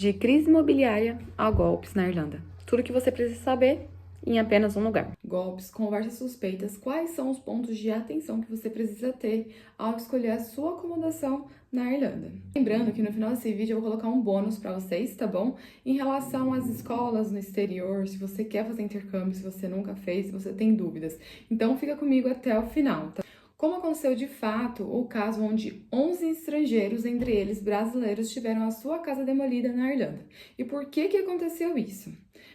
De crise imobiliária a golpes na Irlanda. Tudo o que você precisa saber em apenas um lugar. Golpes, conversas suspeitas, quais são os pontos de atenção que você precisa ter ao escolher a sua acomodação na Irlanda. Lembrando que no final desse vídeo eu vou colocar um bônus para vocês, tá bom? Em relação às escolas no exterior, se você quer fazer intercâmbio, se você nunca fez, se você tem dúvidas. Então fica comigo até o final, tá? Como aconteceu de fato o caso onde 11 estrangeiros, entre eles brasileiros, tiveram a sua casa demolida na Irlanda. E por que aconteceu isso?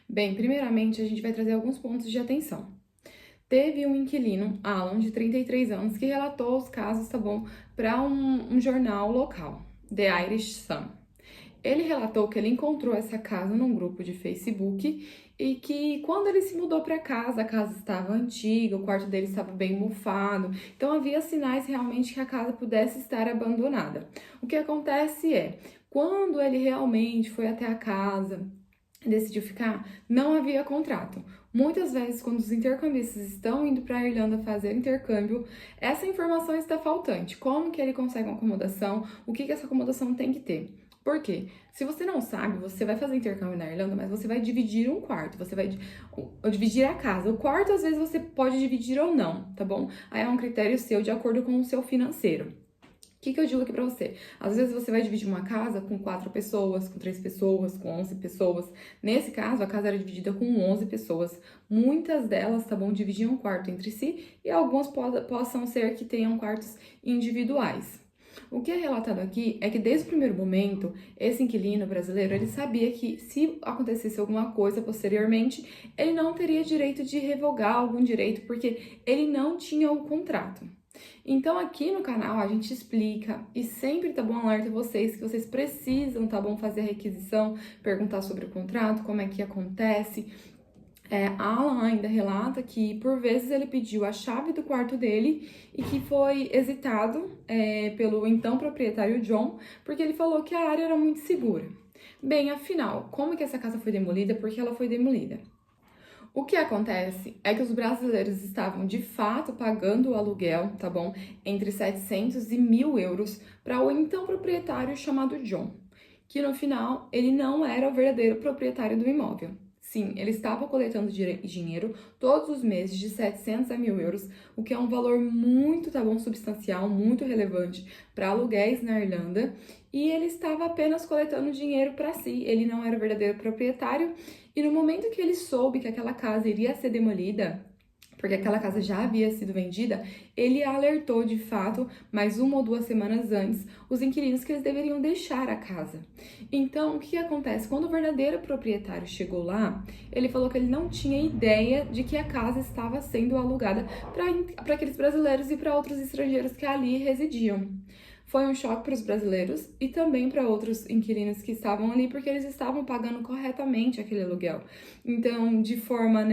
Bem, primeiramente a gente vai trazer alguns pontos de atenção. Teve um inquilino, Alan, de 33 anos, que relatou os casos, tá bom, para um jornal local, The Irish Sun. Ele relatou que ele encontrou essa casa num grupo de Facebook e que quando ele se mudou para casa, a casa estava antiga, o quarto dele estava bem mofado, então havia sinais realmente que a casa pudesse estar abandonada. O que acontece é, quando ele realmente foi até a casa, decidiu ficar, não havia contrato. Muitas vezes, quando os intercambistas estão indo para a Irlanda fazer intercâmbio, essa informação está faltante. Como que ele consegue uma acomodação? O que essa acomodação tem que ter? Por quê? Se você não sabe, você vai fazer intercâmbio na Irlanda, mas você vai dividir um quarto, você vai dividir a casa. O quarto, às vezes, você pode dividir ou não, tá bom? Aí é um critério seu, de acordo com o seu financeiro. O que eu digo aqui pra você? Às vezes você vai dividir uma casa com 4 pessoas, com 3 pessoas, com 11 pessoas. Nesse caso, a casa era dividida com 11 pessoas. Muitas delas, tá bom, dividiam um quarto entre si e algumas possam ser que tenham quartos individuais. O que é relatado aqui é que desde o primeiro momento, esse inquilino brasileiro, ele sabia que se acontecesse alguma coisa posteriormente, ele não teria direito de revogar algum direito, porque ele não tinha o contrato. Então aqui no canal a gente explica e sempre tá bom alerta vocês que vocês precisam, tá bom, fazer a requisição, perguntar sobre o contrato, como é que acontece. Alan ainda relata que por vezes ele pediu a chave do quarto dele e que foi hesitado pelo então proprietário John, porque ele falou que a área era muito segura. Bem, afinal, como que essa casa foi demolida? Por que ela foi demolida? O que acontece é que os brasileiros estavam de fato pagando o aluguel, tá bom? Entre 700 e 1.000 euros para o então proprietário chamado John, que no final ele não era o verdadeiro proprietário do imóvel. Sim, ele estava coletando dinheiro todos os meses de 700 a 1.000 euros, o que é um valor muito, tá bom, substancial, muito relevante para aluguéis na Irlanda, e ele estava apenas coletando dinheiro para si, ele não era o verdadeiro proprietário, e no momento que ele soube que aquela casa iria ser demolida, porque aquela casa já havia sido vendida, ele alertou de fato, mais 1 ou 2 semanas antes, os inquilinos que eles deveriam deixar a casa. Então, o que acontece? Quando o verdadeiro proprietário chegou lá, ele falou que ele não tinha ideia de que a casa estava sendo alugada para aqueles brasileiros e para outros estrangeiros que ali residiam. Foi um choque para os brasileiros e também para outros inquilinos que estavam ali, porque eles estavam pagando corretamente aquele aluguel. Então, de forma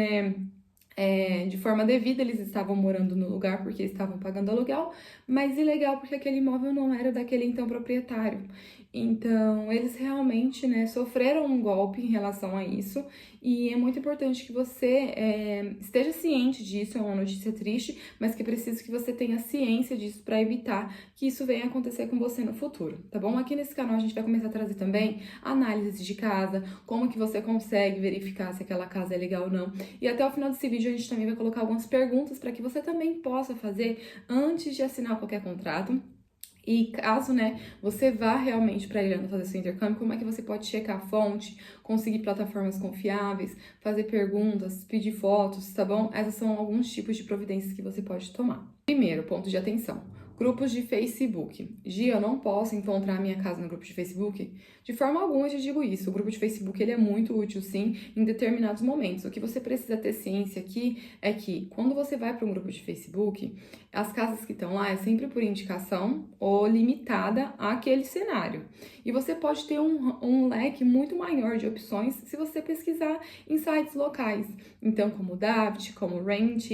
devida, eles estavam morando no lugar porque estavam pagando aluguel, mas ilegal porque aquele imóvel não era daquele então proprietário. Então, eles realmente, sofreram um golpe em relação a isso, e é muito importante que você esteja ciente disso. É uma notícia triste, mas que é preciso que você tenha ciência disso para evitar que isso venha acontecer com você no futuro, tá bom? Aqui nesse canal a gente vai começar a trazer também análises de casa, como que você consegue verificar se aquela casa é legal ou não, e até o final desse vídeo a gente também vai colocar algumas perguntas para que você também possa fazer antes de assinar qualquer contrato. E caso, você vá realmente para a Irlanda fazer seu intercâmbio, como é que você pode checar a fonte, conseguir plataformas confiáveis, fazer perguntas, pedir fotos, tá bom? Essas são alguns tipos de providências que você pode tomar. Primeiro, ponto de atenção. Grupos de Facebook. Gia, eu não posso encontrar a minha casa no grupo de Facebook? De forma alguma eu te digo isso. O grupo de Facebook ele é muito útil, sim, em determinados momentos. O que você precisa ter ciência aqui é que quando você vai para um grupo de Facebook, as casas que estão lá é sempre por indicação ou limitada àquele cenário. E você pode ter um leque muito maior de opções se você pesquisar em sites locais. Então, como o Daft, como o Rent.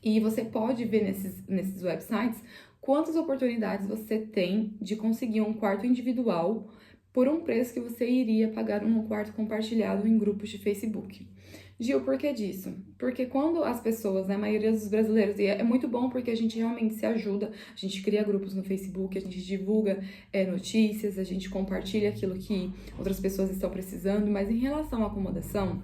E você pode ver nesses websites quantas oportunidades você tem de conseguir um quarto individual por um preço que você iria pagar num quarto compartilhado em grupos de Facebook. Gil, por que disso? Porque quando as pessoas, né, a maioria dos brasileiros, e é muito bom porque a gente realmente se ajuda, a gente cria grupos no Facebook, a gente divulga notícias, a gente compartilha aquilo que outras pessoas estão precisando, mas em relação à acomodação,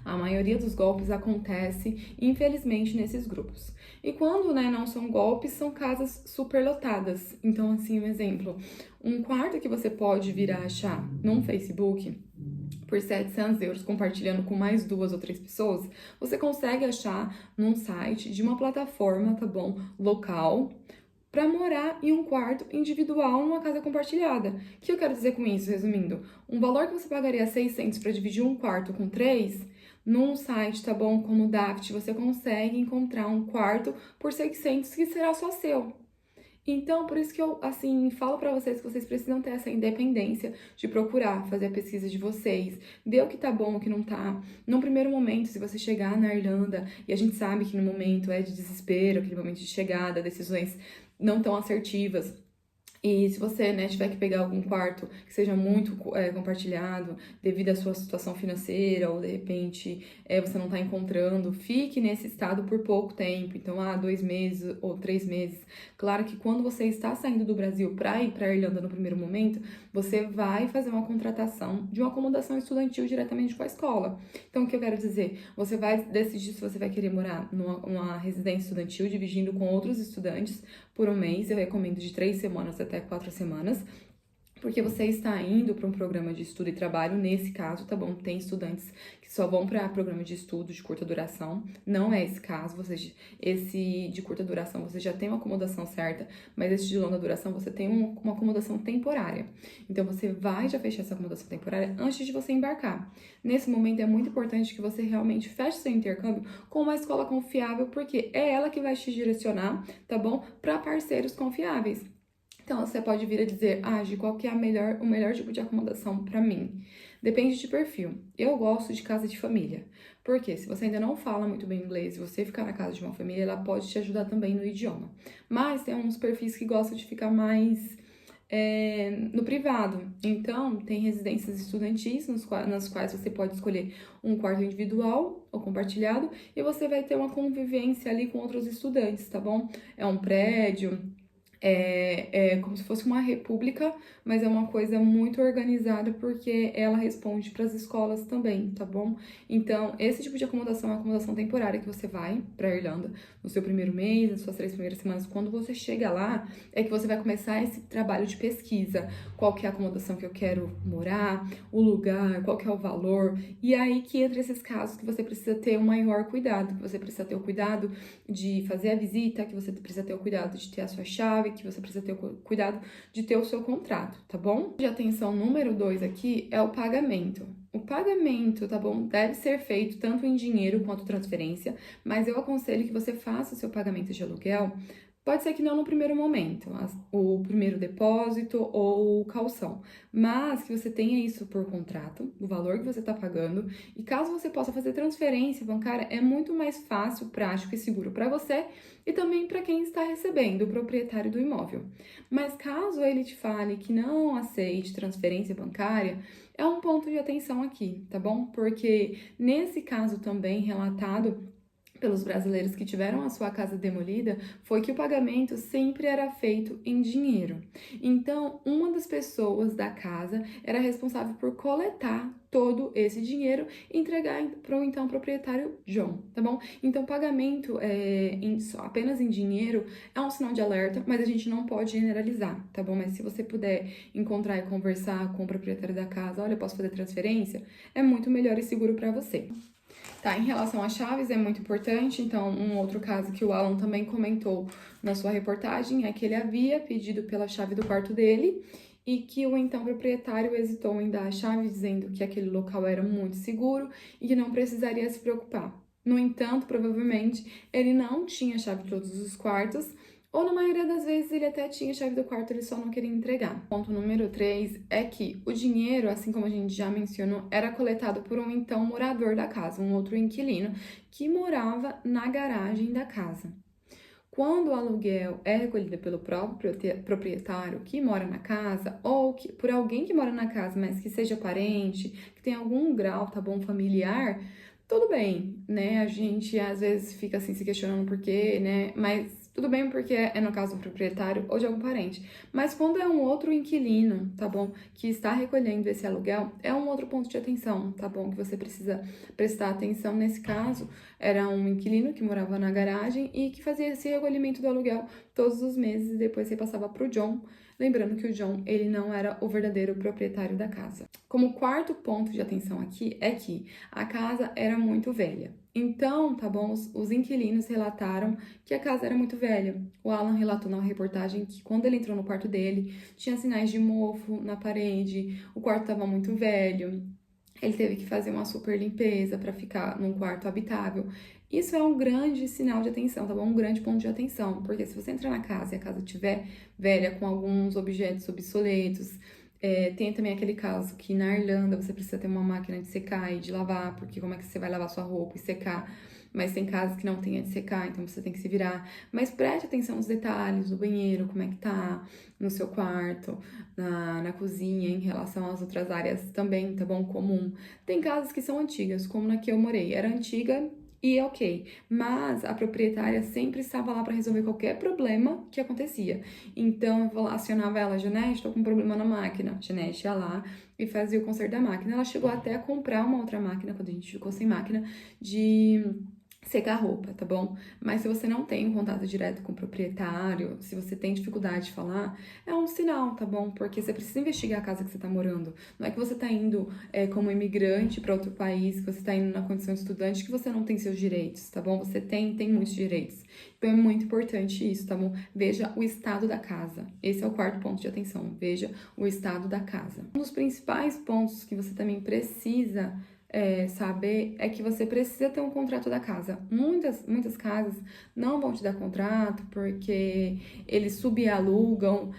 a maioria dos golpes acontece, infelizmente, nesses grupos. E quando, né, não são golpes, são casas superlotadas. Então, assim, um exemplo, um quarto que você pode vir a achar num Facebook por 700 euros, compartilhando com mais 2 ou 3 pessoas, você consegue achar num site de uma plataforma, tá bom, local, para morar em um quarto individual numa casa compartilhada. O que eu quero dizer com isso, resumindo? Um valor que você pagaria 600 para dividir um quarto com 3, num site, tá bom, como o Daft, você consegue encontrar um quarto por 600 que será só seu. Então, por isso que eu, assim, falo pra vocês que vocês precisam ter essa independência de procurar, fazer a pesquisa de vocês, ver o que tá bom, o que não tá. Num primeiro momento, se você chegar na Irlanda, e a gente sabe que no momento é de desespero, aquele momento de chegada, decisões não tão assertivas, e se você, né, tiver que pegar algum quarto que seja muito compartilhado devido à sua situação financeira ou de repente você não está encontrando, fique nesse estado por pouco tempo. Então, 2 meses ou 3 meses. Claro que quando você está saindo do Brasil para ir para a Irlanda no primeiro momento, você vai fazer uma contratação de uma acomodação estudantil diretamente com a escola. Então, o que eu quero dizer? Você vai decidir se você vai querer morar numa residência estudantil, dividindo com outros estudantes por um mês. Eu recomendo de 3 semanas até 4 semanas, porque você está indo para um programa de estudo e trabalho, nesse caso, tá bom? Tem estudantes que só vão para programa de estudo de curta duração, não é esse caso, esse de curta duração você já tem uma acomodação certa, mas esse de longa duração você tem uma acomodação temporária. Então você vai já fechar essa acomodação temporária antes de você embarcar. Nesse momento é muito importante que você realmente feche seu intercâmbio com uma escola confiável, porque é ela que vai te direcionar, tá bom? Para parceiros confiáveis. Então, você pode vir a dizer, Gi, qual que é o melhor tipo de acomodação para mim? Depende de perfil. Eu gosto de casa de família. Porque se você ainda não fala muito bem inglês e você ficar na casa de uma família, ela pode te ajudar também no idioma. Mas tem uns perfis que gostam de ficar mais no privado. Então, tem residências estudantis nas quais você pode escolher um quarto individual ou compartilhado e você vai ter uma convivência ali com outros estudantes, tá bom? É um prédio. É como se fosse uma república, mas é uma coisa muito organizada porque ela responde para as escolas também, tá bom? Então, esse tipo de acomodação é uma acomodação temporária que você vai para a Irlanda no seu primeiro mês, nas suas 3 primeiras semanas. Quando você chega lá, é que você vai começar esse trabalho de pesquisa. Qual que é a acomodação que eu quero morar, o lugar, qual que é o valor. E aí que entra esses casos que você precisa ter um maior cuidado, que você precisa ter o cuidado de fazer a visita, que você precisa ter o cuidado de ter a sua chave, que você precisa ter o cuidado de ter o seu contrato, tá bom? De atenção número 2 aqui é o pagamento. O pagamento, tá bom? Deve ser feito tanto em dinheiro quanto transferência, mas eu aconselho que você faça o seu pagamento de aluguel. Pode ser que não no primeiro momento, o primeiro depósito ou calção, mas que você tenha isso por contrato, o valor que você está pagando, e caso você possa fazer transferência bancária, é muito mais fácil, prático e seguro para você e também para quem está recebendo, o proprietário do imóvel. Mas caso ele te fale que não aceite transferência bancária, é um ponto de atenção aqui, tá bom? Porque nesse caso também relatado pelos brasileiros que tiveram a sua casa demolida, foi que o pagamento sempre era feito em dinheiro. Então, uma das pessoas da casa era responsável por coletar todo esse dinheiro e entregar para o então proprietário John, tá bom? Então, pagamento apenas em dinheiro é um sinal de alerta, mas a gente não pode generalizar, tá bom? Mas se você puder encontrar e conversar com o proprietário da casa, olha, eu posso fazer transferência, é muito melhor e seguro para você. Tá, em relação às chaves, é muito importante. Então, um outro caso que o Alan também comentou na sua reportagem é que ele havia pedido pela chave do quarto dele e que o então proprietário hesitou em dar a chave, dizendo que aquele local era muito seguro e que não precisaria se preocupar. No entanto, provavelmente, ele não tinha a chave de todos os quartos, ou na maioria das vezes ele até tinha a chave do quarto, ele só não queria entregar. Ponto número 3 é que o dinheiro, assim como a gente já mencionou, era coletado por um então morador da casa, um outro inquilino, que morava na garagem da casa. Quando o aluguel é recolhido pelo próprio proprietário que mora na casa, ou por alguém que mora na casa, mas que seja parente, que tenha algum grau, tá bom, familiar, tudo bem, né? A gente às vezes fica assim se questionando por quê, né? Mas tudo bem porque é no caso do proprietário ou de algum parente. Mas quando é um outro inquilino, tá bom? Que está recolhendo esse aluguel, é um outro ponto de atenção, tá bom? Que você precisa prestar atenção. Nesse caso, era um inquilino que morava na garagem e que fazia esse recolhimento do aluguel todos os meses e depois repassava para o John. Lembrando que o John, ele não era o verdadeiro proprietário da casa. Como quarto ponto de atenção aqui é que a casa era muito velha. Então, tá bom, os inquilinos relataram que a casa era muito velha. O Alan relatou na reportagem que quando ele entrou no quarto dele, tinha sinais de mofo na parede, o quarto estava muito velho, ele teve que fazer uma super limpeza para ficar num quarto habitável. Isso é um grande sinal de atenção, tá bom? Um grande ponto de atenção, porque se você entrar na casa e a casa estiver velha, com alguns objetos obsoletos, tem também aquele caso que na Irlanda você precisa ter uma máquina de secar e de lavar, porque como é que você vai lavar sua roupa e secar? Mas tem casas que não tem a de secar, então você tem que se virar. Mas preste atenção nos detalhes do banheiro, como é que tá no seu quarto, na cozinha, em relação às outras áreas também, tá bom? Comum. Tem casas que são antigas, como na que eu morei. Era antiga e ok, mas a proprietária sempre estava lá para resolver qualquer problema que acontecia. Então eu acionava ela, Janete, estou com um problema na máquina. Janete ia lá e fazia o conserto da máquina. Ela chegou até a comprar uma outra máquina, quando a gente ficou sem máquina, de secar roupa, tá bom? Mas se você não tem um contato direto com o proprietário, se você tem dificuldade de falar, é um sinal, tá bom? Porque você precisa investigar a casa que você tá morando. Não é que você tá indo como imigrante para outro país, que você tá indo na condição de estudante, que você não tem seus direitos, tá bom? Você tem muitos direitos. Então é muito importante isso, tá bom? Veja o estado da casa. Esse é o quarto ponto de atenção. Veja o estado da casa. Um dos principais pontos que você também precisa saber é que você precisa ter um contrato da casa. Muitas casas não vão te dar contrato porque eles subalugam,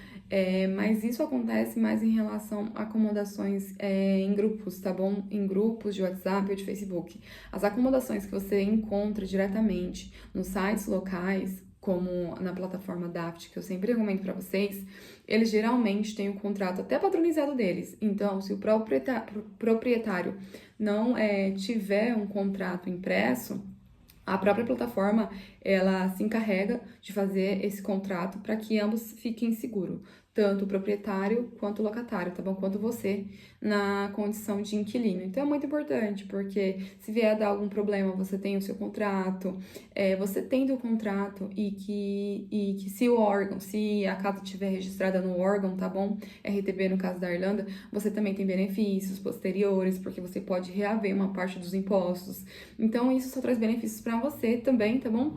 mas isso acontece mais em relação a acomodações em grupos, tá bom? Em grupos de WhatsApp ou de Facebook. As acomodações que você encontra diretamente nos sites locais, como na plataforma Daft, que eu sempre recomendo para vocês, eles geralmente têm o contrato até padronizado deles. Então, se o proprietário não tiver um contrato impresso, a própria plataforma ela se encarrega de fazer esse contrato para que ambos fiquem seguros, tanto o proprietário quanto o locatário, tá bom? Quanto você na condição de inquilino. Então é muito importante, porque se vier dar algum problema, você tem o seu contrato, você tendo o contrato e que se o órgão, se a casa estiver registrada no órgão, tá bom? RTB no caso da Irlanda, você também tem benefícios posteriores, porque você pode reaver uma parte dos impostos. Então isso só traz benefícios para você também, tá bom?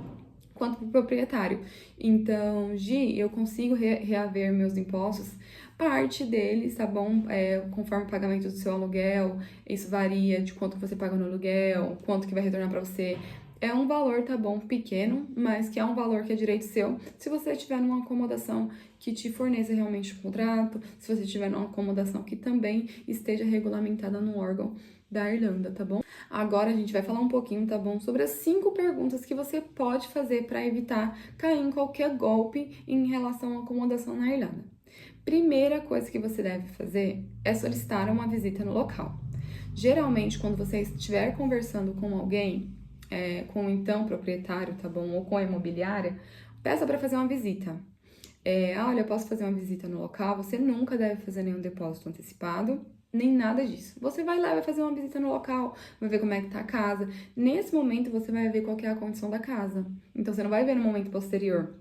Quanto para o proprietário. Então, Gi, eu consigo reaver meus impostos, parte deles, tá bom? Conforme o pagamento do seu aluguel, isso varia de quanto você paga no aluguel, quanto que vai retornar para você. É um valor, tá bom, pequeno, mas que é um valor que é direito seu, se você estiver numa acomodação que te forneça realmente um contrato, se você estiver numa acomodação que também esteja regulamentada no órgão da Irlanda, tá bom? Agora a gente vai falar um pouquinho, tá bom, sobre as 5 perguntas que você pode fazer para evitar cair em qualquer golpe em relação à acomodação na Irlanda. Primeira coisa que você deve fazer é solicitar uma visita no local. Geralmente, quando você estiver conversando com alguém, com o então proprietário, tá bom, ou com a imobiliária, peça para fazer uma visita. Olha, eu posso fazer uma visita no local, você nunca deve fazer nenhum depósito antecipado, nem nada disso. Você vai lá, vai fazer uma visita no local, vai ver como é que tá a casa. Nesse momento, você vai ver qual que é a condição da casa. Então, você não vai ver no momento posterior.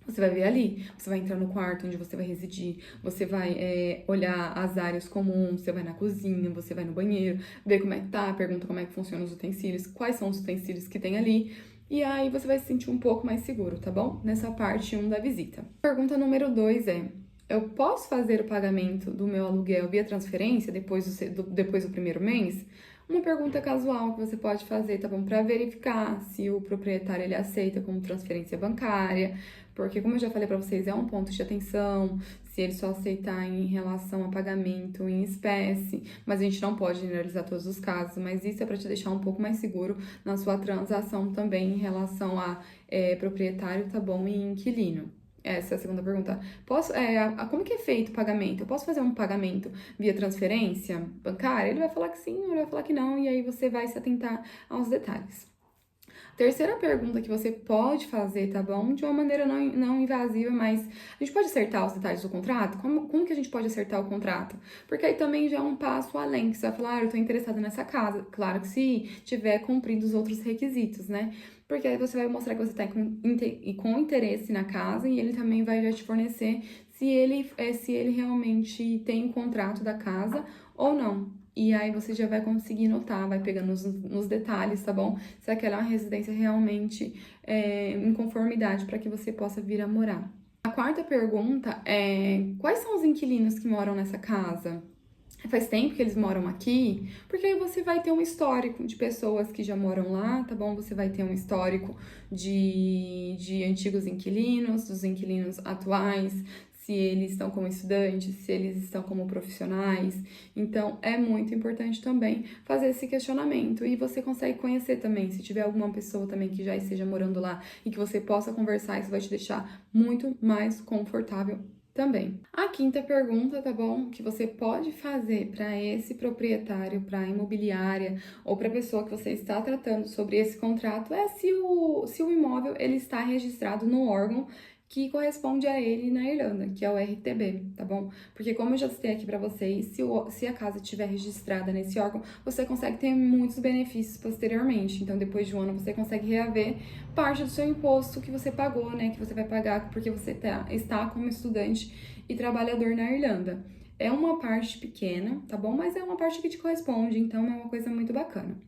Você vai ver ali, você vai entrar no quarto onde você vai residir, você vai olhar as áreas comuns, você vai na cozinha, você vai no banheiro, ver como é que tá, pergunta como é que funcionam os utensílios, quais são os utensílios que tem ali. E aí você vai se sentir um pouco mais seguro, tá bom? Nessa parte 1 da visita. Pergunta número 2 é: eu posso fazer o pagamento do meu aluguel via transferência depois do primeiro mês? Uma pergunta casual que você pode fazer, tá bom? Para verificar se o proprietário ele aceita como transferência bancária, porque como eu já falei para vocês, é um ponto de atenção, se ele só aceitar em relação a pagamento em espécie, mas a gente não pode generalizar todos os casos, mas isso é para te deixar um pouco mais seguro na sua transação também em relação a proprietário, tá bom? E inquilino. Essa é a segunda pergunta. Como que é feito o pagamento? Eu posso fazer um pagamento via transferência bancária? Ele vai falar que sim, ele vai falar que não, e aí você vai se atentar aos detalhes. Terceira pergunta que você pode fazer, tá bom? De uma maneira não invasiva, mas a gente pode acertar os detalhes do contrato? Como que a gente pode acertar o contrato? Porque aí também já é um passo além, que você vai falar, eu tô interessada nessa casa. Claro que se tiver cumprido os outros requisitos, né? Porque aí você vai mostrar que você tá com interesse na casa e ele também vai já te fornecer se ele realmente tem o contrato da casa ou não. E aí você já vai conseguir notar, vai pegando nos detalhes, tá bom? Se aquela é uma residência realmente em conformidade para que você possa vir a morar. A quarta pergunta é: quais são os inquilinos que moram nessa casa? Faz tempo que eles moram aqui? Porque aí você vai ter um histórico de pessoas que já moram lá, tá bom? Você vai ter um histórico de antigos inquilinos, dos inquilinos atuais, se eles estão como estudantes, se eles estão como profissionais. Então, é muito importante também fazer esse questionamento. E você consegue conhecer também, se tiver alguma pessoa também que já esteja morando lá e que você possa conversar, isso vai te deixar muito mais confortável também. A quinta pergunta, tá bom? Que você pode fazer para esse proprietário, para a imobiliária ou para a pessoa que você está tratando sobre esse contrato é se o imóvel ele está registrado no órgão que corresponde a ele na Irlanda, que é o RTB, tá bom? Porque como eu já citei aqui para vocês, se a casa estiver registrada nesse órgão, você consegue ter muitos benefícios posteriormente. Então, depois de um ano, você consegue reaver parte do seu imposto que você pagou, né? Que você vai pagar porque você está como estudante e trabalhador na Irlanda. É uma parte pequena, tá bom? Mas é uma parte que te corresponde, então é uma coisa muito bacana.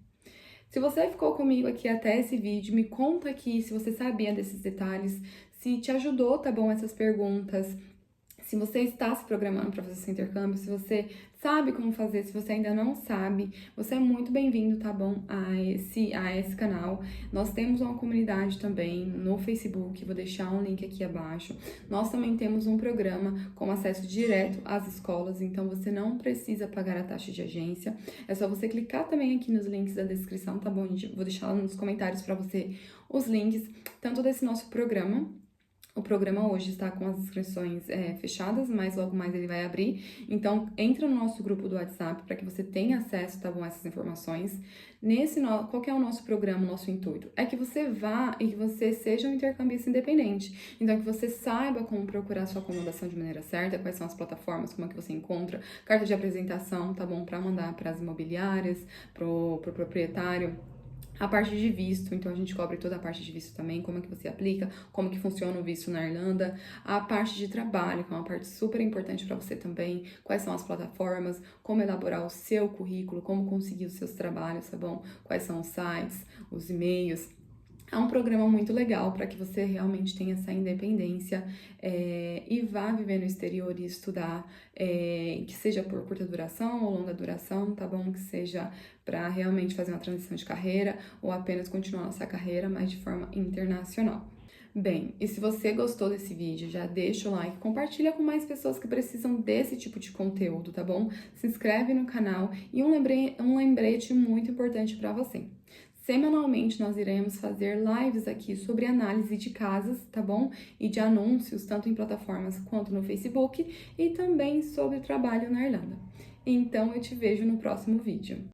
Se você ficou comigo aqui até esse vídeo, me conta aqui se você sabia desses detalhes, se te ajudou, tá bom, essas perguntas, se você está se programando para fazer esse intercâmbio, se você sabe como fazer, se você ainda não sabe, você é muito bem-vindo, tá bom, a esse canal. Nós temos uma comunidade também no Facebook, vou deixar um link aqui abaixo. Nós também temos um programa com acesso direto às escolas, então você não precisa pagar a taxa de agência. É só você clicar também aqui nos links da descrição, tá bom, gente? Vou deixar lá nos comentários para você os links, tanto desse nosso programa. O programa hoje está com as inscrições fechadas, mas logo mais ele vai abrir. Então, entra no nosso grupo do WhatsApp para que você tenha acesso, tá bom, a essas informações. Qual que é o nosso programa, o nosso intuito? É que você vá e que você seja um intercambista independente. Então, que você saiba como procurar sua acomodação de maneira certa, quais são as plataformas, como é que você encontra, carta de apresentação, tá bom, para mandar para as imobiliárias, pro proprietário. A parte de visto, então a gente cobre toda a parte de visto também, como é que você aplica, como que funciona o visto na Irlanda, a parte de trabalho, que é uma parte super importante para você também, quais são as plataformas, como elaborar o seu currículo, como conseguir os seus trabalhos, tá bom? Quais são os sites, os e-mails. É um programa muito legal para que você realmente tenha essa independência e vá viver no exterior e estudar, que seja por curta duração ou longa duração, tá bom? Que seja para realmente fazer uma transição de carreira ou apenas continuar nossa carreira, mas de forma internacional. Bem, e se você gostou desse vídeo, já deixa o like, compartilha com mais pessoas que precisam desse tipo de conteúdo, tá bom? Se inscreve no canal e um lembrete muito importante para você. Semanalmente nós iremos fazer lives aqui sobre análise de casas, tá bom? E de anúncios, tanto em plataformas quanto no Facebook, e também sobre trabalho na Irlanda. Então eu te vejo no próximo vídeo.